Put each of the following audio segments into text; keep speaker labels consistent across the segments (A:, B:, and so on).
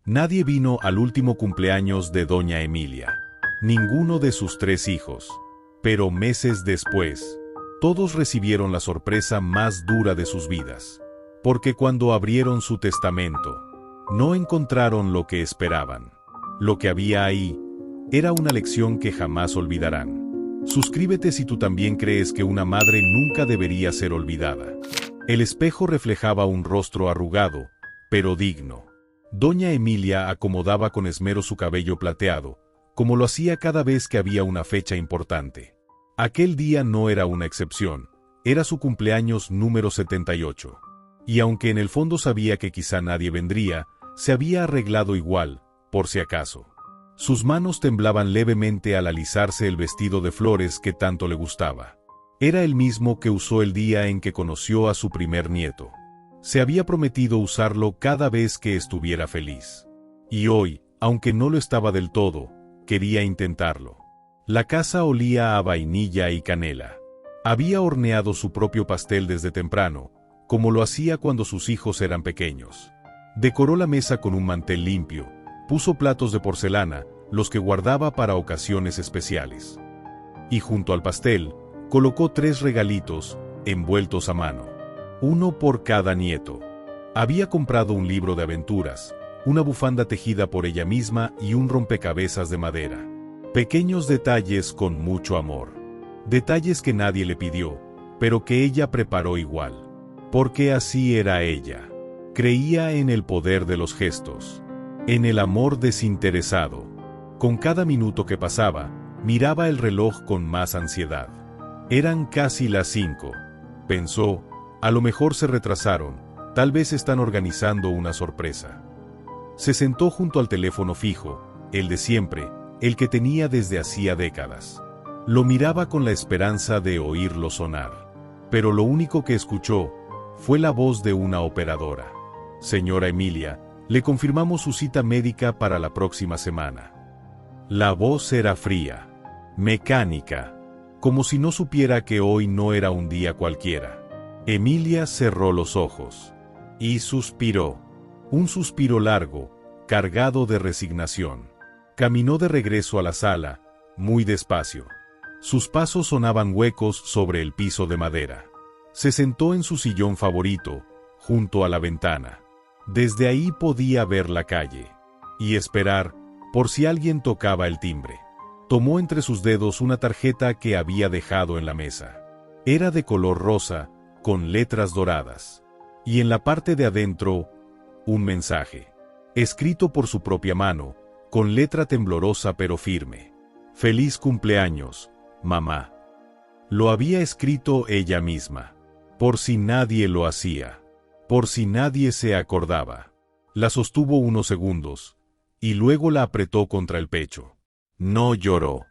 A: Nadie vino al último cumpleaños de doña Emilia. Ninguno de sus 3 hijos. Pero meses después, todos recibieron la sorpresa más dura de sus vidas. Porque cuando abrieron su testamento, no encontraron lo que esperaban. Lo que había ahí era una lección que jamás olvidarán. Suscríbete si tú también crees que una madre nunca debería ser olvidada. El espejo reflejaba un rostro arrugado, pero digno. Doña Emilia acomodaba con esmero su cabello plateado, como lo hacía cada vez que había una fecha importante. Aquel día no era una excepción, era su cumpleaños número 78. Y aunque en el fondo sabía que quizá nadie vendría, se había arreglado igual, por si acaso. Sus manos temblaban levemente al alisarse el vestido de flores que tanto le gustaba. Era el mismo que usó el día en que conoció a su primer nieto. Se había prometido usarlo cada vez que estuviera feliz. Y hoy, aunque no lo estaba del todo, quería intentarlo. La casa olía a vainilla y canela. Había horneado su propio pastel desde temprano, como lo hacía cuando sus hijos eran pequeños. Decoró la mesa con un mantel limpio, puso platos de porcelana, los que guardaba para ocasiones especiales. Y junto al pastel, colocó 3 regalitos, envueltos a mano. Uno por cada nieto. Había comprado un libro de aventuras, una bufanda tejida por ella misma y un rompecabezas de madera. Pequeños detalles con mucho amor. Detalles que nadie le pidió, pero que ella preparó igual. Porque así era ella. Creía en el poder de los gestos. En el amor desinteresado. Con cada minuto que pasaba, miraba el reloj con más ansiedad. Eran casi las 5. Pensó, a lo mejor se retrasaron, tal vez están organizando una sorpresa. Se sentó junto al teléfono fijo, el de siempre, el que tenía desde hacía décadas. Lo miraba con la esperanza de oírlo sonar. Pero lo único que escuchó fue la voz de una operadora. Señora Emilia, le confirmamos su cita médica para la próxima semana. La voz era fría, mecánica, como si no supiera que hoy no era un día cualquiera. Emilia cerró los ojos y suspiró. Un suspiro largo, cargado de resignación. Caminó de regreso a la sala, muy despacio. Sus pasos sonaban huecos sobre el piso de madera. Se sentó en su sillón favorito, junto a la ventana. Desde ahí podía ver la calle y esperar, por si alguien tocaba el timbre. Tomó entre sus dedos una tarjeta que había dejado en la mesa. Era de color rosa, con letras doradas. Y en la parte de adentro, un mensaje. Escrito por su propia mano, con letra temblorosa pero firme. Feliz cumpleaños, mamá. Lo había escrito ella misma. Por si nadie lo hacía. Por si nadie se acordaba. La sostuvo unos segundos, y luego la apretó contra el pecho. No lloró,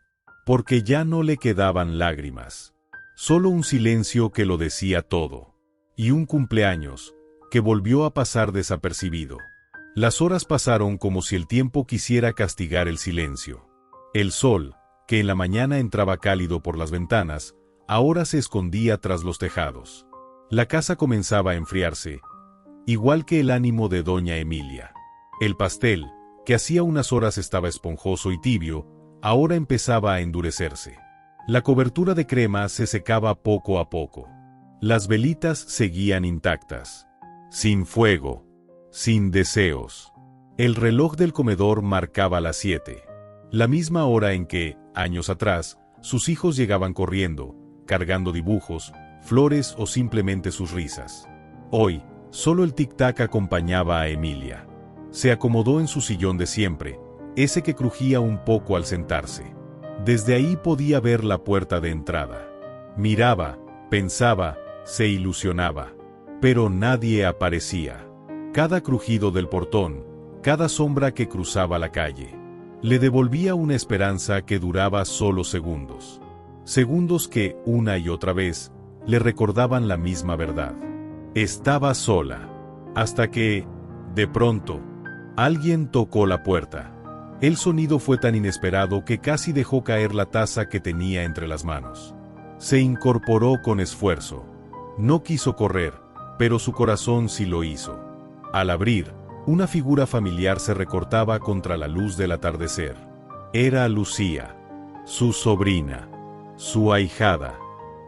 A: porque ya no le quedaban lágrimas. Solo un silencio que lo decía todo. Y un cumpleaños, que volvió a pasar desapercibido. Las horas pasaron como si el tiempo quisiera castigar el silencio. El sol, que en la mañana entraba cálido por las ventanas, ahora se escondía tras los tejados. La casa comenzaba a enfriarse, igual que el ánimo de doña Emilia. El pastel, que hacía unas horas estaba esponjoso y tibio, ahora empezaba a endurecerse. La cobertura de crema se secaba poco a poco. Las velitas seguían intactas. Sin fuego. Sin deseos. El reloj del comedor marcaba las 7. La misma hora en que, años atrás, sus hijos llegaban corriendo, cargando dibujos, flores o simplemente sus risas. Hoy, solo el tic-tac acompañaba a Emilia. Se acomodó en su sillón de siempre, ese que crujía un poco al sentarse. Desde ahí podía ver la puerta de entrada. Miraba, pensaba, se ilusionaba. Pero nadie aparecía. Cada crujido del portón, cada sombra que cruzaba la calle, le devolvía una esperanza que duraba solo segundos. Segundos que, una y otra vez, le recordaban la misma verdad. Estaba sola. Hasta que, de pronto, alguien tocó la puerta. El sonido fue tan inesperado que casi dejó caer la taza que tenía entre las manos. Se incorporó con esfuerzo. No quiso correr, pero su corazón sí lo hizo. Al abrir, Una figura familiar se recortaba contra la luz del atardecer. Era Lucía, su sobrina, su ahijada,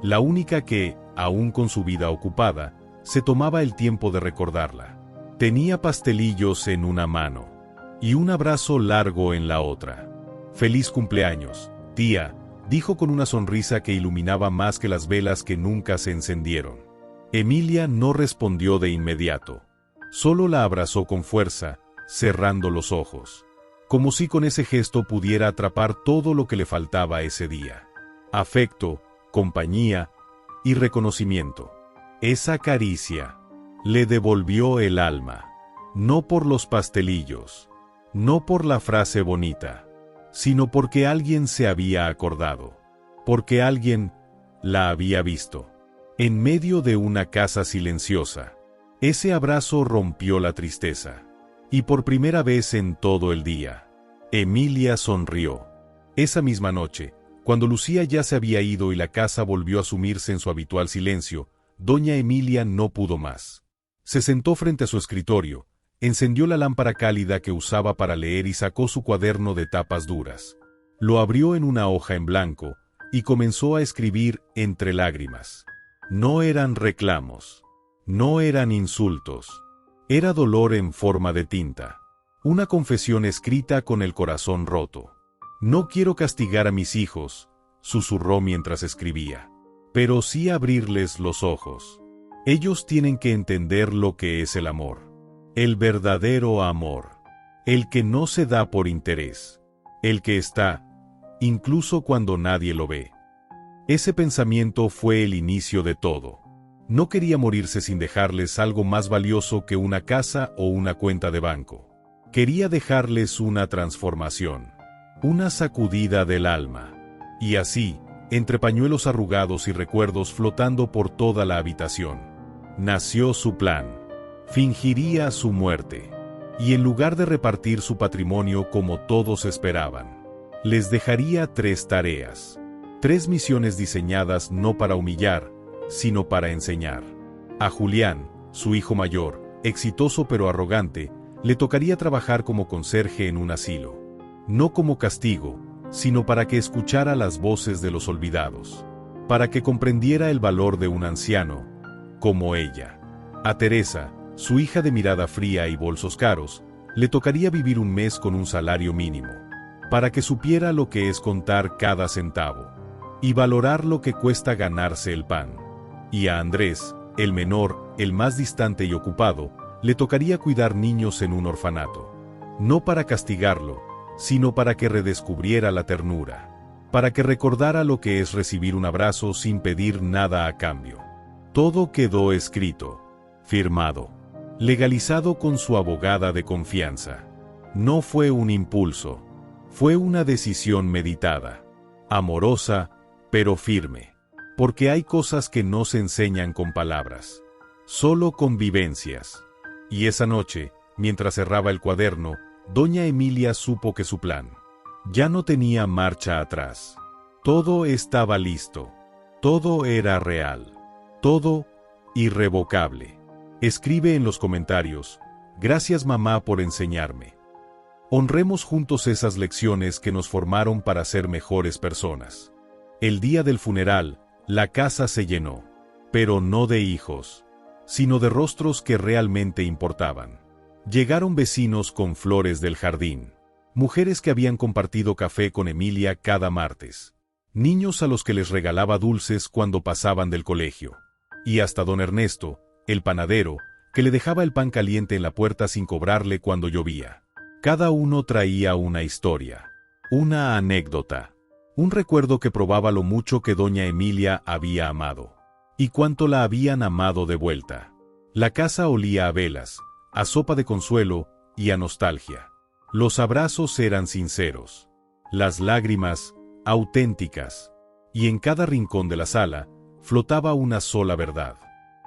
A: la única que, aún con su vida ocupada, se tomaba el tiempo de recordarla. Tenía pastelillos en una mano y un abrazo largo en la otra. «Feliz cumpleaños, tía», dijo con una sonrisa que iluminaba más que las velas que nunca se encendieron. Emilia no respondió de inmediato. Solo la abrazó con fuerza, cerrando los ojos, como si con ese gesto pudiera atrapar todo lo que le faltaba ese día. Afecto, compañía y reconocimiento. Esa caricia le devolvió el alma, no por los pastelillos, no por la frase bonita, sino porque alguien se había acordado, porque alguien la había visto, en medio de una casa silenciosa. Ese abrazo rompió la tristeza, y por primera vez en todo el día, Emilia sonrió. Esa misma noche, cuando Lucía ya se había ido y la casa volvió a sumirse en su habitual silencio, doña Emilia no pudo más. Se sentó frente a su escritorio, encendió la lámpara cálida que usaba para leer y sacó su cuaderno de tapas duras. Lo abrió en una hoja en blanco y comenzó a escribir entre lágrimas. No eran reclamos, no eran insultos, era dolor en forma de tinta, una confesión escrita con el corazón roto. «No quiero castigar a mis hijos», susurró mientras escribía, «pero sí abrirles los ojos. Ellos tienen que entender lo que es el amor, el verdadero amor, el que no se da por interés, el que está, incluso cuando nadie lo ve». Ese pensamiento fue el inicio de todo. No quería morirse sin dejarles algo más valioso que una casa o una cuenta de banco. Quería dejarles una transformación, una sacudida del alma. Y así, entre pañuelos arrugados y recuerdos flotando por toda la habitación, nació su plan. Fingiría su muerte. Y en lugar de repartir su patrimonio como todos esperaban, les dejaría 3 tareas. 3 misiones diseñadas no para humillar, sino para enseñar. A Julián, su hijo mayor, exitoso pero arrogante, le tocaría trabajar como conserje en un asilo. No como castigo, sino para que escuchara las voces de los olvidados, para que comprendiera el valor de un anciano, como ella. A Teresa, su hija de mirada fría y bolsos caros, le tocaría vivir un mes con un salario mínimo, para que supiera lo que es contar cada centavo, y valorar lo que cuesta ganarse el pan. Y a Andrés, el menor, el más distante y ocupado, le tocaría cuidar niños en un orfanato. No para castigarlo, sino para que redescubriera la ternura, para que recordara lo que es recibir un abrazo sin pedir nada a cambio. Todo quedó escrito, firmado, legalizado con su abogada de confianza. No fue un impulso, fue una decisión meditada, amorosa, pero firme. Porque hay cosas que no se enseñan con palabras, solo con vivencias. Y esa noche, mientras cerraba el cuaderno, doña Emilia supo que su plan ya no tenía marcha atrás. Todo estaba listo, todo era real, todo irrevocable. Escribe en los comentarios: «Gracias mamá por enseñarme». Honremos juntos esas lecciones que nos formaron para ser mejores personas. El día del funeral, la casa se llenó, pero no de hijos, sino de rostros que realmente importaban. Llegaron vecinos con flores del jardín, mujeres que habían compartido café con Emilia cada martes, niños a los que les regalaba dulces cuando pasaban del colegio, y hasta don Ernesto, el panadero, que le dejaba el pan caliente en la puerta sin cobrarle cuando llovía. Cada uno traía una historia, una anécdota, un recuerdo que probaba lo mucho que doña Emilia había amado, y cuánto la habían amado de vuelta. La casa olía a velas, a sopa de consuelo y a nostalgia. Los abrazos eran sinceros, las lágrimas auténticas, y en cada rincón de la sala flotaba una sola verdad.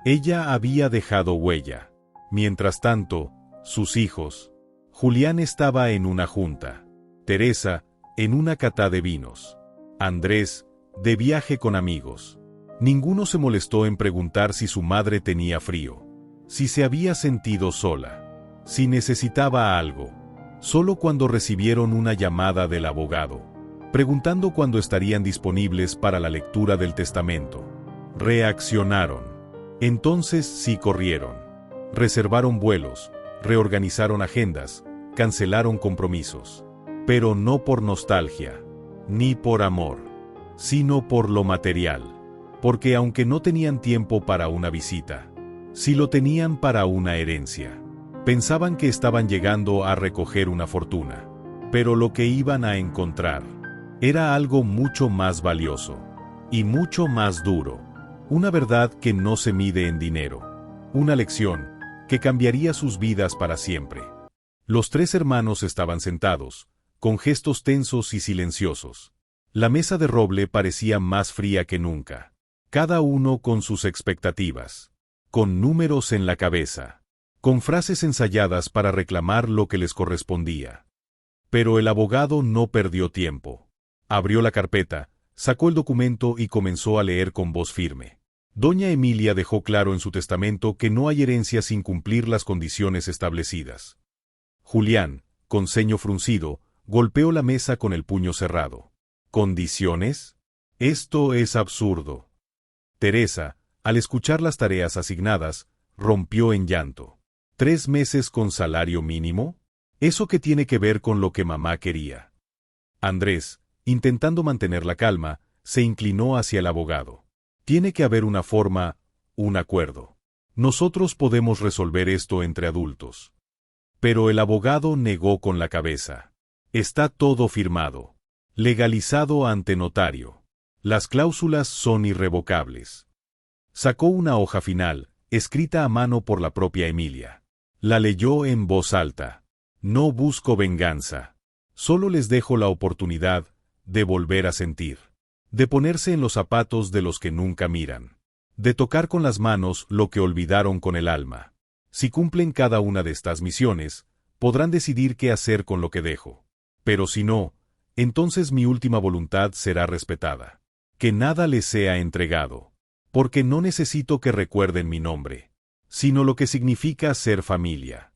A: Ella había dejado huella. Mientras tanto, sus hijos. Julián estaba en una junta, Teresa en una cata de vinos, Andrés de viaje con amigos. Ninguno se molestó en preguntar si su madre tenía frío, si se había sentido sola. si necesitaba algo. Solo cuando recibieron una llamada del abogado, preguntando cuándo estarían disponibles para la lectura del testamento, reaccionaron. Entonces sí corrieron. Reservaron vuelos, reorganizaron agendas, cancelaron compromisos. Pero no por nostalgia, ni por amor, sino por lo material. Porque aunque no tenían tiempo para una visita, sí lo tenían para una herencia. Pensaban que estaban llegando a recoger una fortuna, pero lo que iban a encontrar era algo mucho más valioso y mucho más duro. Una verdad que no se mide en dinero. Una lección que cambiaría sus vidas para siempre. Los tres hermanos estaban sentados, con gestos tensos y silenciosos. La mesa de roble parecía más fría que nunca. Cada uno con sus expectativas, con números en la cabeza, con frases ensayadas para reclamar lo que les correspondía. Pero el abogado no perdió tiempo. Abrió la carpeta, sacó el documento y comenzó a leer con voz firme. Doña Emilia dejó claro en su testamento que no hay herencia sin cumplir las condiciones establecidas. Julián, con ceño fruncido, golpeó la mesa con el puño cerrado. ¿Condiciones? Esto es absurdo. Teresa, al escuchar las tareas asignadas, rompió en llanto. ¿3 meses con salario mínimo? ¿Eso qué tiene que ver con lo que mamá quería? Andrés, intentando mantener la calma, se inclinó hacia el abogado. Tiene que haber una forma, un acuerdo. Nosotros podemos resolver esto entre adultos. Pero el abogado negó con la cabeza. Está todo firmado. Legalizado ante notario. Las cláusulas son irrevocables. Sacó una hoja final, escrita a mano por la propia Emilia. La leyó en voz alta. No busco venganza. Solo les dejo la oportunidad de volver a sentir. De ponerse en los zapatos de los que nunca miran. De tocar con las manos lo que olvidaron con el alma. Si cumplen cada una de estas misiones, podrán decidir qué hacer con lo que dejo. Pero si no, entonces mi última voluntad será respetada. Que nada les sea entregado. Porque no necesito que recuerden mi nombre, sino lo que significa ser familia.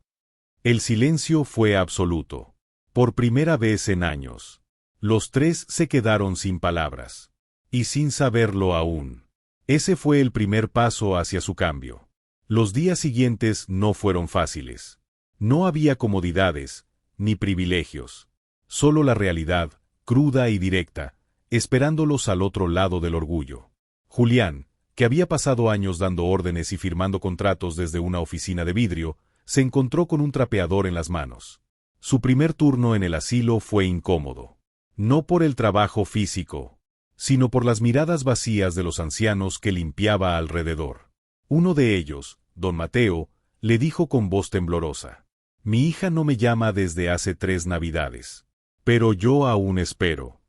A: El silencio fue absoluto. Por primera vez en años. Los tres se quedaron sin palabras. Y sin saberlo aún. Ese fue el primer paso hacia su cambio. Los días siguientes no fueron fáciles. No había comodidades, ni privilegios. Solo la realidad, cruda y directa, esperándolos al otro lado del orgullo. Julián, que había pasado años dando órdenes y firmando contratos desde una oficina de vidrio, se encontró con un trapeador en las manos. Su primer turno en el asilo fue incómodo. No por el trabajo físico, sino por las miradas vacías de los ancianos que limpiaba alrededor. Uno de ellos, don Mateo, le dijo con voz temblorosa: «Mi hija no me llama desde hace 3 Navidades. Pero yo aún espero».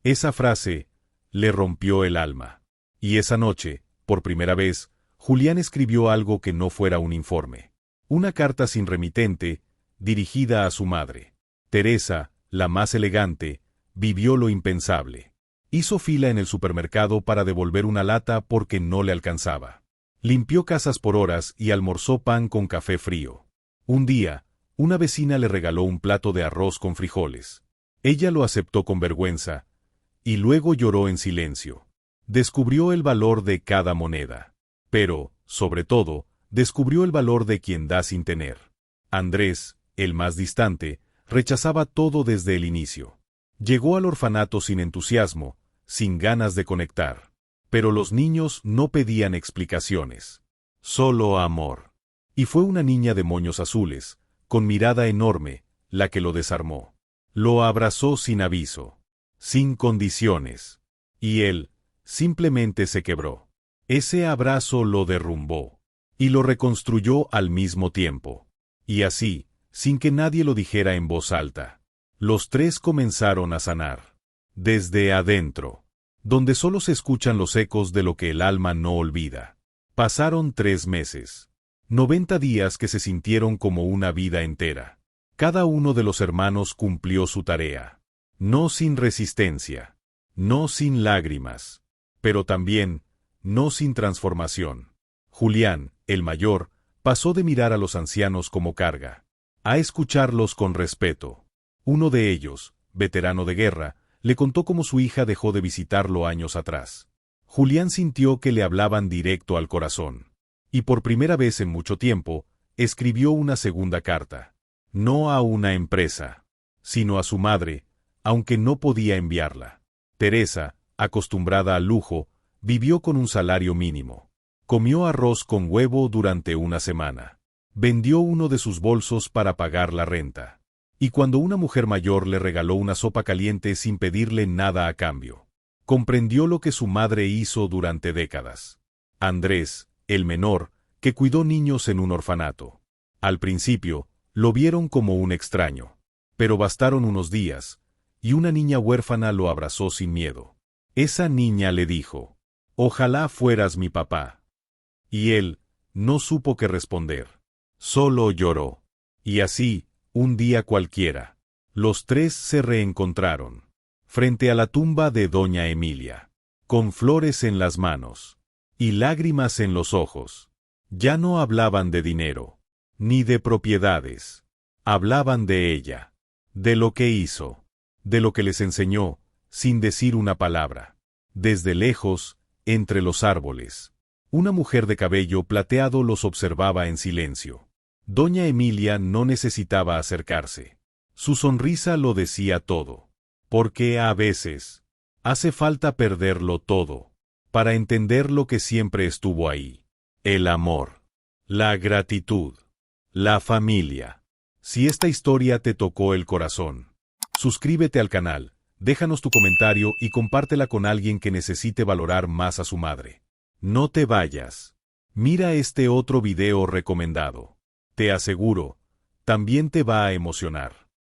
A: Esa frase le rompió el alma. Y esa noche, por primera vez, Julián escribió algo que no fuera un informe. Una carta sin remitente, dirigida a su madre. Teresa, la más elegante, vivió lo impensable. Hizo fila en el supermercado para devolver una lata porque no le alcanzaba. Limpió casas por horas y almorzó pan con café frío. Un día, una vecina le regaló un plato de arroz con frijoles. Ella lo aceptó con vergüenza, y luego lloró en silencio. Descubrió el valor de cada moneda. Pero, sobre todo, descubrió el valor de quien da sin tener. Andrés, el más distante, rechazaba todo desde el inicio. Llegó al orfanato sin entusiasmo, sin ganas de conectar. Pero los niños no pedían explicaciones. Solo amor. Y fue una niña de moños azules, con mirada enorme, la que lo desarmó. Lo abrazó sin aviso. Sin condiciones. Y él, simplemente se quebró. Ese abrazo lo derrumbó. Y lo reconstruyó al mismo tiempo. Y así, sin que nadie lo dijera en voz alta, los tres comenzaron a sanar. Desde adentro. Donde solo se escuchan los ecos de lo que el alma no olvida. Pasaron 3 meses. 90 días que se sintieron como una vida entera. Cada uno de los hermanos cumplió su tarea. No sin resistencia. No sin lágrimas. Pero también, no sin transformación. Julián, el mayor, pasó de mirar a los ancianos como carga, a escucharlos con respeto. Uno de ellos, veterano de guerra, le contó cómo su hija dejó de visitarlo años atrás. Julián sintió que le hablaban directo al corazón. Y por primera vez en mucho tiempo, escribió una segunda carta. No a una empresa, sino a su madre, aunque no podía enviarla. Teresa, acostumbrada al lujo, vivió con un salario mínimo. Comió arroz con huevo durante una semana. Vendió uno de sus bolsos para pagar la renta. Y cuando una mujer mayor le regaló una sopa caliente sin pedirle nada a cambio, comprendió lo que su madre hizo durante décadas. Andrés, el menor, que cuidó niños en un orfanato. Al principio, lo vieron como un extraño. Pero bastaron unos días, y una niña huérfana lo abrazó sin miedo. Esa niña le dijo: «Ojalá fueras mi papá». Y él no supo qué responder. Solo lloró. Y así, un día cualquiera, los tres se reencontraron, frente a la tumba de doña Emilia, con flores en las manos y lágrimas en los ojos. Ya no hablaban de dinero, ni de propiedades. Hablaban de ella, de lo que hizo, de lo que les enseñó, sin decir una palabra. Desde lejos, entre los árboles, una mujer de cabello plateado los observaba en silencio. Doña Emilia no necesitaba acercarse. Su sonrisa lo decía todo. Porque a veces hace falta perderlo todo para entender lo que siempre estuvo ahí. El amor, la gratitud, la familia. Si esta historia te tocó el corazón, suscríbete al canal, déjanos tu comentario y compártela con alguien que necesite valorar más a su madre. No te vayas. Mira este otro video recomendado. Te aseguro, también te va a emocionar.